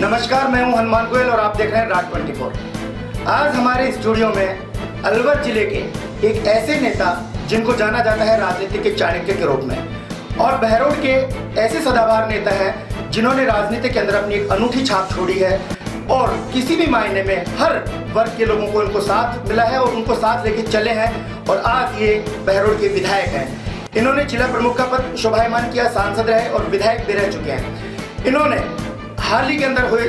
नमस्कार, मैं हूं हनुमान गोयल और आप देख रहे हैं राज 24। आज हमारे स्टूडियो में अलवर जिले के एक ऐसे नेता जिनको जाना जाता है राजनीति के चाणक्य के रूप में, और बहरोड के ऐसे सदाबहार नेता हैं जिन्होंने राजनीति के अंदर अपनी एक अनूठी छाप छोड़ी है और किसी भी मायने में हर वर्ग के लोगों को उनको साथ मिला है और उनको साथ लेके चले हैं। और आज ये बहरोड के विधायक हैं। इन्होंने जिला प्रमुख का पद शोभायमान किया, सांसद रहे और विधायक भी रह चुके हैं। इन्होंने हाल ही के अंदर हुए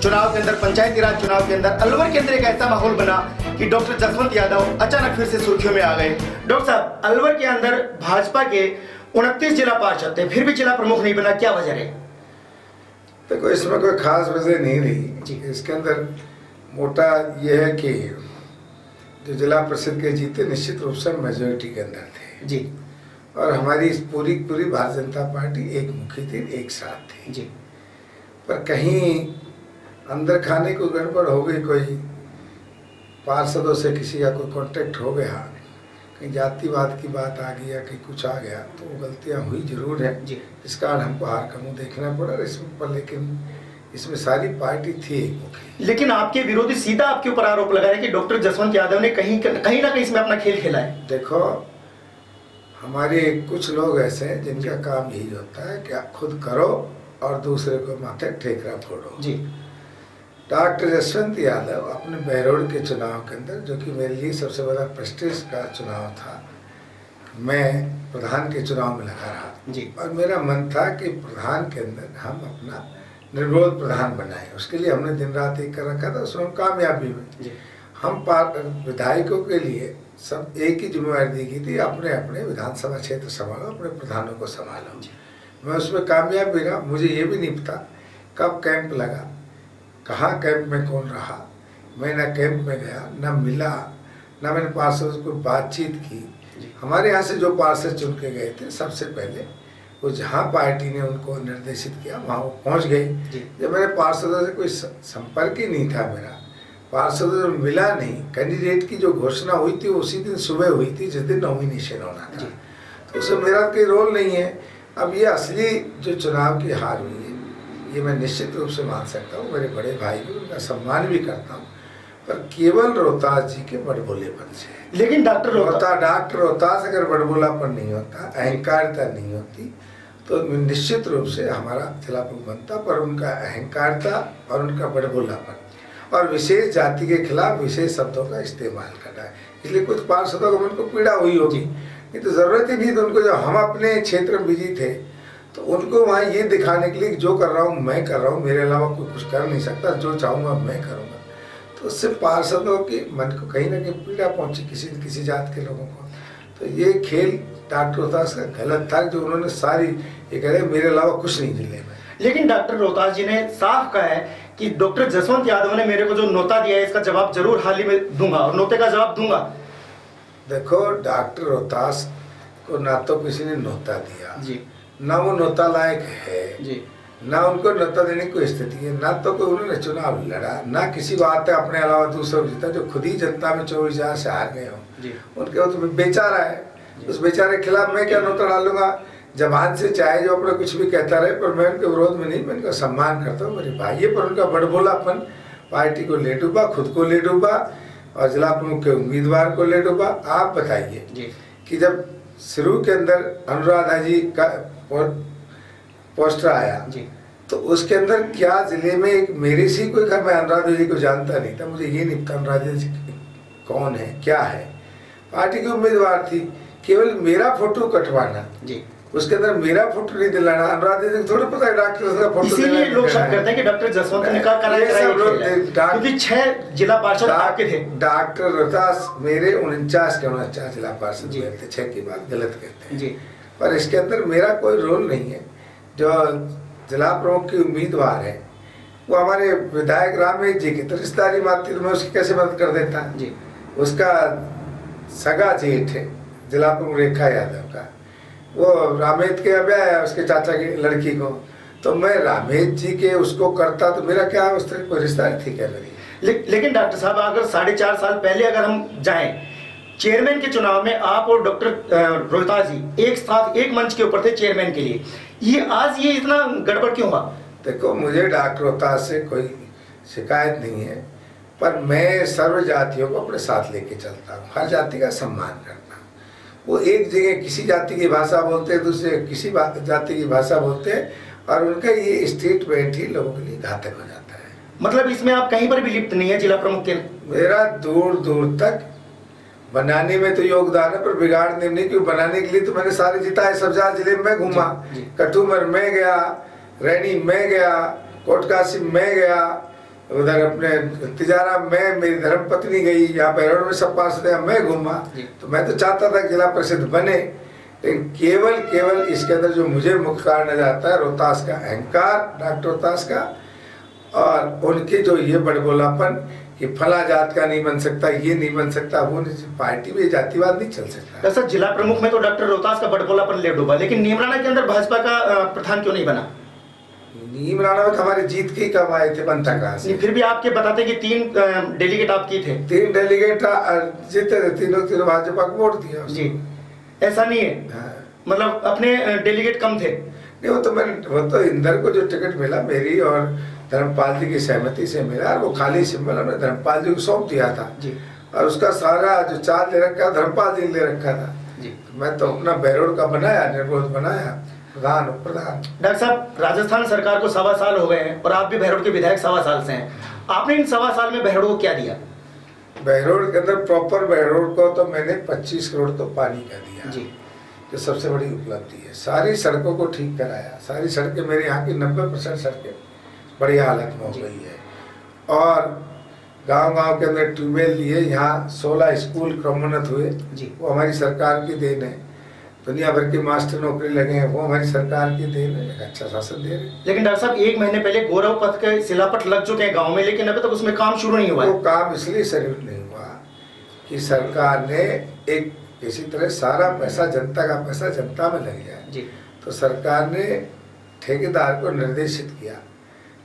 चुनाव के अंदर, पंचायती राज चुनाव के अंदर अलवर के अंदर एक ऐसा माहौल बना कि डॉक्टर जसवंत यादव अचानक फिर से सुर्खियों में आ गए। डॉक्टर साहब, अलवर के अंदर भाजपा के 29 जिला पार्षद थे, फिर भी जिला प्रमुख नहीं बना, क्या वजह है? देखो, इसमें कोई खास वजह नहीं रही। इसके अंदर मोटा यह है कि जो जिला परिषद के जीते निश्चित रूप से मेजोरिटी के अंदर थे जी, और हमारी पूरी भारतीय जनता पार्टी एक मुखी थी, एक साथ थी जी। पर कहीं अंदर खाने को गड़बड़ हो गई, कोई पार्षदों से किसी का कोई कांटेक्ट हो गया, कहीं जातिवाद की बात आ गई या कहीं कुछ आ गया, तो वो गलतियाँ हुई जरूर है जी। इस कारण हमको हार का मुँह देखना पड़ा इसमें पर, लेकिन इसमें सारी पार्टी थी एक मुखी। लेकिन आपके विरोधी सीधा आपके ऊपर आरोप लगा रहे हैं कि डॉक्टर जसवंत यादव ने कहीं ना कहीं इसमें अपना खेल खेला है। देखो, हमारे कुछ लोग ऐसे हैं जिनका काम यही होता है कि आप खुद करो और दूसरे को माथे ठेकरा फोड़ो जी। डॉक्टर जसवंत यादव अपने बहरोड के चुनाव के अंदर, जो कि मेरे लिए सबसे बड़ा प्रेस्टीज का चुनाव था, मैं प्रधान के चुनाव में लगा रहा जी। और मेरा मन था कि प्रधान के अंदर हम अपना निर्विरोध प्रधान बनाए। उसके लिए हमने दिन रात एक कर रखा था, उसमें हम कामयाबी में हम विधायकों के लिए सब एक ही जिम्मेवारी दी गई थी, अपने अपने विधानसभा क्षेत्र संभालो, अपने प्रधानों को संभालो। मैं उसमें कामयाब भी रहा। मुझे ये भी नहीं पता कब कैंप लगा, कहाँ कैंप में कौन रहा। मैं ना कैंप में गया, ना मिला, ना मैंने पार्षद को बातचीत की। हमारे यहाँ से जो पार्षद चुन के गए थे, सबसे पहले वो जहाँ पार्टी ने उनको निर्देशित किया वहाँ वो पहुँच गए। जब मेरे पार्षदों से कोई संपर्क ही नहीं था, मेरा पार्षदों से मिला नहीं। कैंडिडेट की जो घोषणा हुई थी उसी दिन सुबह हुई थी जिस दिन नॉमिनेशन होना था, तो उसमें मेरा कोई रोल नहीं है। अब ये असली जो चुनाव की हार हुई है, ये मैं निश्चित रूप से मान सकता हूँ। मेरे बड़े भाई भी, उनका सम्मान भी करता हूँ, पर केवल रोहतास जी के बड़बोलेपन से। लेकिन डॉक्टर रोहतास अगर बड़बोलापन नहीं होता, अहंकारिता नहीं होती, तो निश्चित रूप से हमारा जिला प्रमुख बनता। पर उनका अहंकारिता और उनका बड़बोलापन और विशेष जाति के खिलाफ विशेष शब्दों का इस्तेमाल करना है, इसलिए कुछ पार्षदों को उनको पीड़ा हुई होगी। नहीं तो ज़रूरत ही नहीं। तो उनको, जब हम अपने क्षेत्र में बिजी थे, तो उनको वहाँ ये दिखाने के लिए जो कर रहा हूँ मैं कर रहा हूँ, मेरे अलावा कोई कुछ कर नहीं सकता, जो चाहूँगा मैं करूँगा। तो उससे पार्षदों के मन को कहीं ना कहीं पीड़ा पहुँची, किसी जात के लोगों को। तो ये खेल डॉक्टर रोहतास का गलत था, जो उन्होंने सारी ये कह रहे मेरे अलावा कुछ नहीं जिले में। लेकिन डॉक्टर रोहतास जी ने साफ कहा है कि डॉक्टर जसवंत यादव ने मेरे को जो नोता दिया है, इसका जवाब जरूर हाल ही में दूंगा और नोते का जवाब दूंगा। देखो, डॉक्टर रोहतास को ना तो किसी ने नोता दिया जी, ना वो नोता लायक है जी, ना उनको नोता देने की स्थिति है, ना तो कोई उन्होंने चुनाव लड़ा, ना किसी बात है अपने अलावा दूसरों को जीता। जो खुद ही जनता में 24,000 से हार गए हो, उनके वो तो बेचारा है। उस बेचारे के खिलाफ मैं क्या नोता डालूंगा? जबान से चाहे जो अपना कुछ भी कहता रहे, पर मैं उनके विरोध में नहीं, मैं उनका सम्मान करता हूँ, मेरे भाई। पर उनका बड़बोलापन पार्टी को ले डूबा, खुद को ले डूबा और जिला प्रमुख के उम्मीदवार को ले डूबा। आप बताइए कि जब शुरू के अंदर अनुराधा जी का पोस्टर आया जी, तो उसके अंदर क्या जिले में एक मेरे से कोई घर, मैं अनुराधा जी को जानता नहीं था, मुझे ये नहीं पता अनुराधा जी कौन है क्या है। पार्टी की उम्मीदवार थी, केवल मेरा फोटो कटवाना जी, उसके अंदर मेरा फोटो नहीं दिलाना। अनुराधा जी थोड़ा पता है डॉक्टर का फोटो, इसीलिए लोग शक करते हैं कि डॉक्टर जसवंत ने क्योंकि 6 जिला पार्षद आपके थे। डॉक्टर रोहतास मेरे 49 जिला पार्षद हुए थे, 6 की बात गलत कहते हैं जी। पर इसके अंदर मेरा कोई रोल नहीं है। जो जिला प्रमुख की उम्मीदवार है वो हमारे विधायक रामेश जी की तो रिश्तेदारी मानती, तो मैं उसकी कैसे मदद कर देता जी। उसका सगा जेठ है जिला प्रमुख रेखा यादव का, वो रामेश के अब है उसके चाचा की लड़की को, तो मैं रामेश जी के उसको करता तो मेरा क्या उस तरह कोई रिश्तेदारी थी क्या मेरी? लेकिन डॉक्टर साहब, अगर 4.5 साल पहले अगर हम जाएं, चेयरमैन के चुनाव में आप और डॉक्टर रोहतास जी एक साथ एक मंच के ऊपर थे चेयरमैन के लिए, ये आज ये इतना गड़बड़ क्यों हुआ? देखो, मुझे डॉक्टर रोहतास से कोई शिकायत नहीं है, पर मैं सर्व जातियों को अपने साथ लेके चलता हूँ। हर जाति का सम्मान करना। वो एक जगह किसी जाति की भाषा बोलते हैं, दूसरे किसी जाति की भाषा बोलते हैं, और उनका ये स्टेटमेंट ही लोगों के लिए घातक हो जाता है। मतलब इसमें आप कहीं पर भी लिप्त नहीं है जिला प्रमुख के? मेरा दूर दूर तक बनाने में तो योगदान है, पर बिगाड़ने में नहीं, क्योंकि बनाने के लिए तो मैंने सारे जिताए, सब जिले में घूमा। कटुमर में गया, रैनी में गया, कोटकाशी में गया, उधर अपने तिजारा में मेरी धर्मपत्नी गई, यहाँ बहरोड में सब पास मैं घूमा। तो मैं तो चाहता था जिला परिषद बने, लेकिन केवल इसके अंदर जो मुझे मुख्य कारण नजर आता है रोहतास का अहंकार, डॉक्टर रोहतास का, और उनके जो ये बड़बोलापन कि फला जात का नहीं बन सकता, ये नहीं बन सकता, वो नहीं, पार्टी में जातिवाद नहीं चल सकता। सर, जिला प्रमुख में तो डॉक्टर रोहतास का बड़बोलापन ले डूबा, लेकिन नीमराना के अंदर भाजपा का प्रधान क्यों नहीं बना? नीमराना में हमारे जीत के कब आए थे, बनता कहाँ से? फिर भी आपके बताते कि 3 डेलीगेट आपकी थे। 3 डेलीगेट जीते थे, तीनों भाजपा को वोट दिया जी। ऐसा नहीं है? हाँ। मतलब अपने डेलीगेट कम थे? नहीं, वो तो इंदर को जो टिकट मिला मेरी और धर्मपाल जी की सहमति से मिला, और वो खाली सिंबल हमने धर्मपाल जी को सौंप दिया था जी। और उसका सारा जो चार्ज ले रखा धर्मपाल जी ने ले रखा था जी। मैं तो अपना बहरोड का बनाया, निर्विरोध बनाया, प्रधान। डॉक्टर साहब, राजस्थान सरकार को 1.25 साल हो गए हैं और आप भी बहरोड के विधायक 1.25 साल से हैं। आपने इन 1.25 साल में बहरोड को क्या दिया? बहरोड के अंदर प्रॉपर बहरोड को तो मैंने 25 करोड़ तो पानी का दिया जी, जो सबसे बड़ी उपलब्धि है। सारी सड़कों को ठीक कराया, सारी सड़कें मेरे यहाँ की 90% सड़कें बढ़िया हालत में हो गई है, और गांव-गांव के अंदर ट्यूबवेल लिए, यहाँ 16 स्कूल क्रमोन्नत हुए जी, वो हमारी सरकार की देन है। दुनिया भर के मास्टर नौकरी लगे हैं, वो हमारी सरकार की देन है, अच्छा शासन दे रहे हैं। लेकिन डॉक्टर साहब, 1 महीने पहले गौरव पथ के शिलापट लग चुके हैं गांव में, लेकिन अभी तक उसमें काम शुरू नहीं हुआ है। वो काम इसलिए शुरू नहीं हुआ कि सरकार ने एक किसी तरह सारा पैसा, जनता का पैसा जनता में लग जाए जी, तो सरकार ने ठेकेदार को निर्देशित किया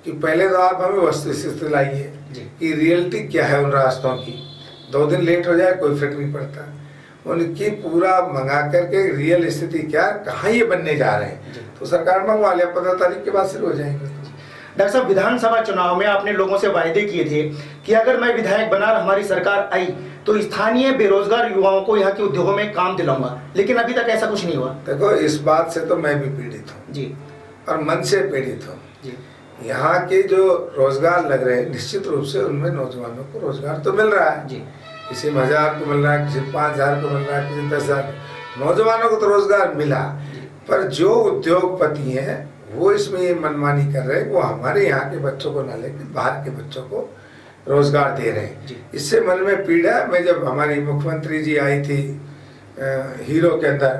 कि पहले तो आप हमें वस्तुस्थिति लाइए कि रियलिटी क्या है उन रास्तों की। 2 दिन लेट हो जाए कोई फर्क नहीं पड़ता, उनकी पूरा मंगा करके रियल स्थिति क्या, कहाँ ये बनने जा रहे हैं, तो सरकार मंगवा लिया। 15 तारीख के बाद शुरू हो जाएंगे। डॉक्टर साहब, विधानसभा चुनाव में आपने लोगों से वायदे किए थे कि अगर मैं विधायक बना और हमारी सरकार आई तो स्थानीय बेरोजगार युवाओं को यहाँ के उद्योगों में काम दिलाऊंगा, लेकिन अभी तक ऐसा कुछ नहीं हुआ। देखो, इस बात से तो मैं भी पीड़ित हूँ जी, और मन से पीड़ित हूँ जी। यहाँ के जो रोजगार लग रहे हैं, निश्चित रूप से उनमें नौजवानों को रोजगार तो मिल रहा है जी, किसी 1000 को मिल रहा है, किसी 5000 को मिल रहा है, किसी 10,000। नौजवानों को तो रोजगार मिला, पर जो उद्योगपति हैं वो इसमें ये मनमानी कर रहे हैं, वो हमारे यहाँ के बच्चों को ना लेकर बाहर के बच्चों को रोजगार दे रहे हैं। इससे मन में पीड़ा। मैं जब हमारी मुख्यमंत्री जी आई थी हीरो के अंदर,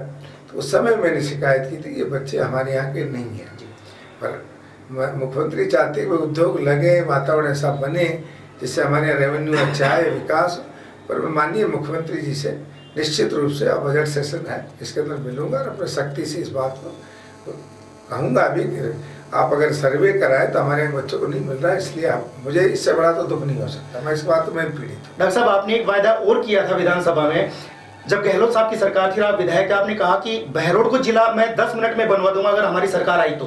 तो उस समय मैंने शिकायत की थी कि ये बच्चे हमारे यहाँ के नहीं हैं, पर मुख्यमंत्री चाहते हैं उद्योग लगे, वातावरण ऐसा बने जिससे हमारे यहाँ रेवेन्यू अच्छा है, विकास। पर मैं माननीय मुख्यमंत्री जी से निश्चित रूप से अब बजट सेशन है, इसके अंदर मिलूंगा और अपने सख्ती से इस बात को कहूँगा अभी कि आप अगर सर्वे कराएं तो हमारे बच्चों को नहीं मिल रहा है, इसलिए मुझे इससे बड़ा तो दुख नहीं हो सकता। मैं इस बात में पीड़ित हूँ। डॉक्टर साहब, आपने एक वायदा और किया था विधानसभा में, जब गहलोत साहब की सरकार थी, आप विधायक, आपने कहा कि बहरोड को जिला मैं 10 मिनट में बनवा दूंगा अगर हमारी सरकार आई तो।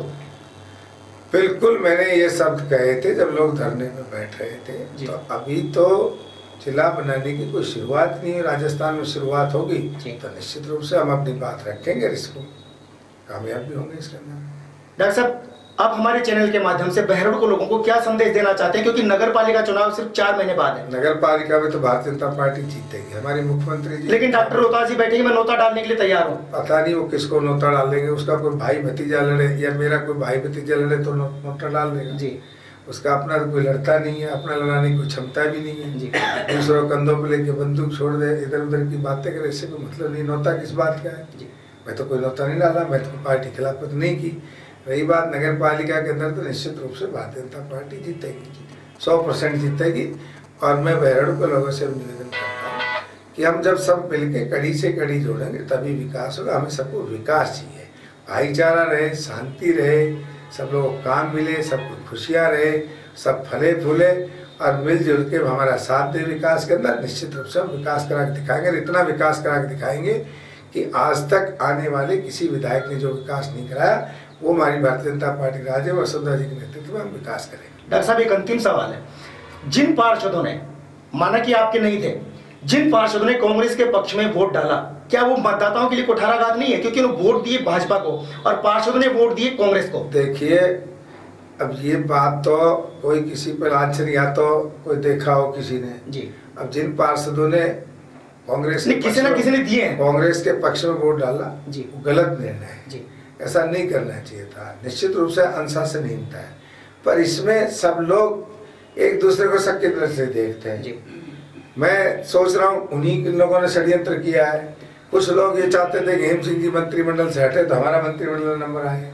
बिल्कुल, मैंने ये शब्द कहे थे जब लोग धरने में बैठ रहे थे। तो अभी तो जिला बनाने की कोई शुरुआत नहीं है, राजस्थान में शुरुआत होगी तो निश्चित रूप से हम अपनी बात रखेंगे, इसको कामयाब भी होंगे इसके अंदर। डॉक्टर साहब, आप हमारे चैनल के माध्यम से बहरोड को लोगों को क्या संदेश देना चाहते हैं, क्योंकि नगर पालिका चुनाव सिर्फ 4 महीने बाद है। नगर पालिका में तो भारतीय जनता पार्टी जीतेगी, हमारी मुख्यमंत्री जी। लेकिन डॉक्टर रोहतास जी बैठे, मैं नोता डालने के लिए तैयार हूँ। पता नहीं वो किसको नोता डाल देंगे, उसका कोई भाई भतीजा लड़े या मेरा कोई भाई भतीजा लड़े तो नोटा डाल देगा जी। उसका अपना तो कोई लड़ता नहीं है, अपना लड़ाने की कोई क्षमता भी नहीं है जी। दूसरों कंधों पर लेके बंदूक छोड़ दे, इधर उधर की बातें करे, इससे कोई मतलब नहीं। नोता किस बात का है जी? मैं तो कोई नोता नहीं डाला, मैं तो पार्टी खिलाफत नहीं की। रही बात नगर पालिका के अंदर, तो निश्चित रूप से भारतीय जनता पार्टी जीतेगी, 100% जीतेगी। और मैं बहरोड को लोगों से निवेदन करता हूँ कि हम जब सब मिलके कड़ी से कड़ी जोड़ेंगे तभी विकास होगा। हमें सबको विकास चाहिए, भाईचारा रहे, शांति रहे, सब लोगों को काम मिले, सबको खुशियाँ रहे, सब फले फूले और मिलजुल के हमारा साथ दे विकास के अंदर। निश्चित रूप से हम विकास करा के दिखाएंगे, इतना विकास करा के दिखाएंगे कि आज तक आने वाले किसी विधायक ने जो विकास नहीं कराया वो हमारी भारतीय जनता पार्टी राज है, वसुंधरा जी के नेतृत्व में हम विकास करेंगे। डॉक्टर साहब एक अंतिम सवाल है, जिन पार्षदों ने, माना कि आपके नहीं थे, जिन पार्षदों ने कांग्रेस के पक्ष में वोट डाला, क्या वो मतदाताओं के लिए कुठाराघात नहीं है? क्योंकि उन्होंने वोट दिए भाजपा को और पार्षदों ने वोट दिए कांग्रेस को। देखिए, अब ये बात तो कोई किसी पर आज नहीं, या तो कोई देखा हो किसी ने जी। अब जिन पार्षदों ने कांग्रेस किसी न किसी ने दिए हैं, कांग्रेस के पक्ष में वोट डाला जी, वो गलत निर्णय है जी। ऐसा नहीं करना चाहिए था, निश्चित रूप से अनुशासनहीनता है। पर इसमें सब लोग एक दूसरे को शक की तरह से देखते हैं जी। मैं सोच रहा हूँ उन्हीं लोगों ने षड्यंत्र किया है। कुछ लोग ये चाहते थे कि हेम सिंह जी मंत्रिमंडल से हटे तो हमारा मंत्रिमंडल नंबर आए,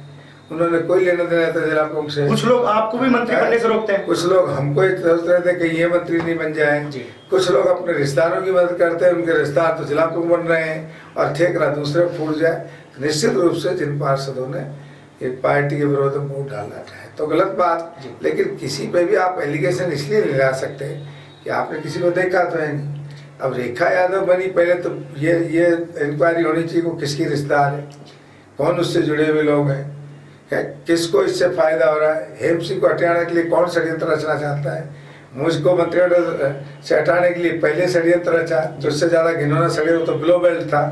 उन्होंने कोई लेना देना था जिला प्रमुख से। कुछ लोग आपको भी मंत्री बनने से रोकते हैं, कुछ लोग हमको सोच रहे थे कि ये मंत्री नहीं बन जाए। कुछ लोग अपने रिश्तेदारों की मदद करते हैं, उनके रिश्तेदार तो जिला प्रमुख बन रहे हैं और ठेकरा दूसरे फूट जाए। निश्चित रूप से जिन पार्षदों ने एक पार्टी के विरोध में वोट डाला है तो गलत बात, लेकिन किसी पे भी आप एलिगेशन इसलिए नहीं ला सकते कि आपने किसी को देखा तो है नहीं। अब रेखा यादव बनी, पहले तो ये इंक्वायरी होनी चाहिए वो किसकी रिश्तेदार है, कौन उससे जुड़े हुए लोग हैं, किसको इससे फायदा हो रहा है। हेम सिंह को हटाने के लिए कौन षड्यंत्र रचना चाहता है, मुझको मंत्रिमंडल से हटाने के लिए पहले षड्यंत्र रचा, जिससे ज़्यादा घिनौना षड्यंत्र तो ब्लो बेल्ट था,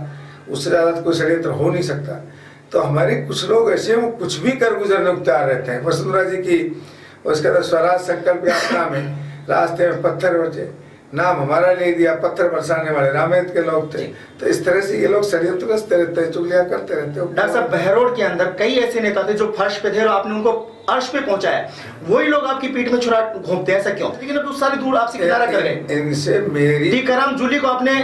उससे ज़्यादा तो कोई षड्यंत्र हो नहीं सकता। तो हमारे कुछ लोग ऐसे वो कुछ भी कर गुजरने को तैयार रहते हैं। वसुंधरा जी की उसके बाद स्वराज संकल्प यात्रा में रास्ते में पत्थर बचे, नाम हमारा ले दिया, पत्थर बरसाने वाले रामेत के लोग थे। तो इस तरह से ये लोग षड्यंत्र रचते रहते हैं, चुगलियां करते रहते हैं। डॉक्टर साहब, बहरोड के अंदर कई ऐसे नेता थे जो फर्श पे थे और आपने उनको अर्श पे पहुंचाया, वही लोग आपकी पीठ में छुरा घूमते हैं, ऐसा क्यों? लेकिन अब सारी दूर आपसे किनारा कर गए। इनसे मेरी टीकाराम जूली को आपने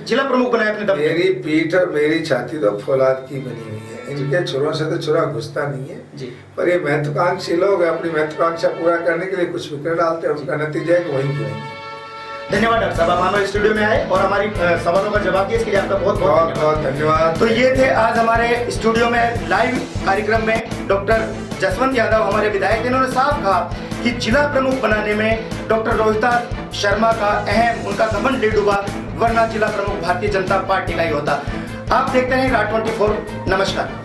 जिला प्रमुख बनाया अपने दम। मेरी पीठ और मेरी छाती तो फौलाद की बनी हुई है, इनके छुरों से तो छुरा घुसता नहीं है जी। पर ये महत्वाकांक्षी लोग अपनी महत्वाकांक्षा पूरा करने के लिए कुछ भी कर डालते हैं, उसका नतीजा है वही करेंगे। धन्यवाद डॉक्टर साहब, आप हमारे स्टूडियो में आए और हमारी सवालों का जवाब दिए, इसके लिए आपका बहुत बहुत धन्यवाद। तो ये थे आज हमारे स्टूडियो में लाइव कार्यक्रम में डॉक्टर जसवंत यादव, हमारे विधायक थे। इन्होंने साफ कहा कि जिला प्रमुख बनाने में डॉक्टर रोहिता शर्मा का अहम, उनका घमंड नहीं डूबा, वरना जिला प्रमुख भारतीय जनता पार्टी का ही होता। आप देखते हैं राज 24। नमस्कार।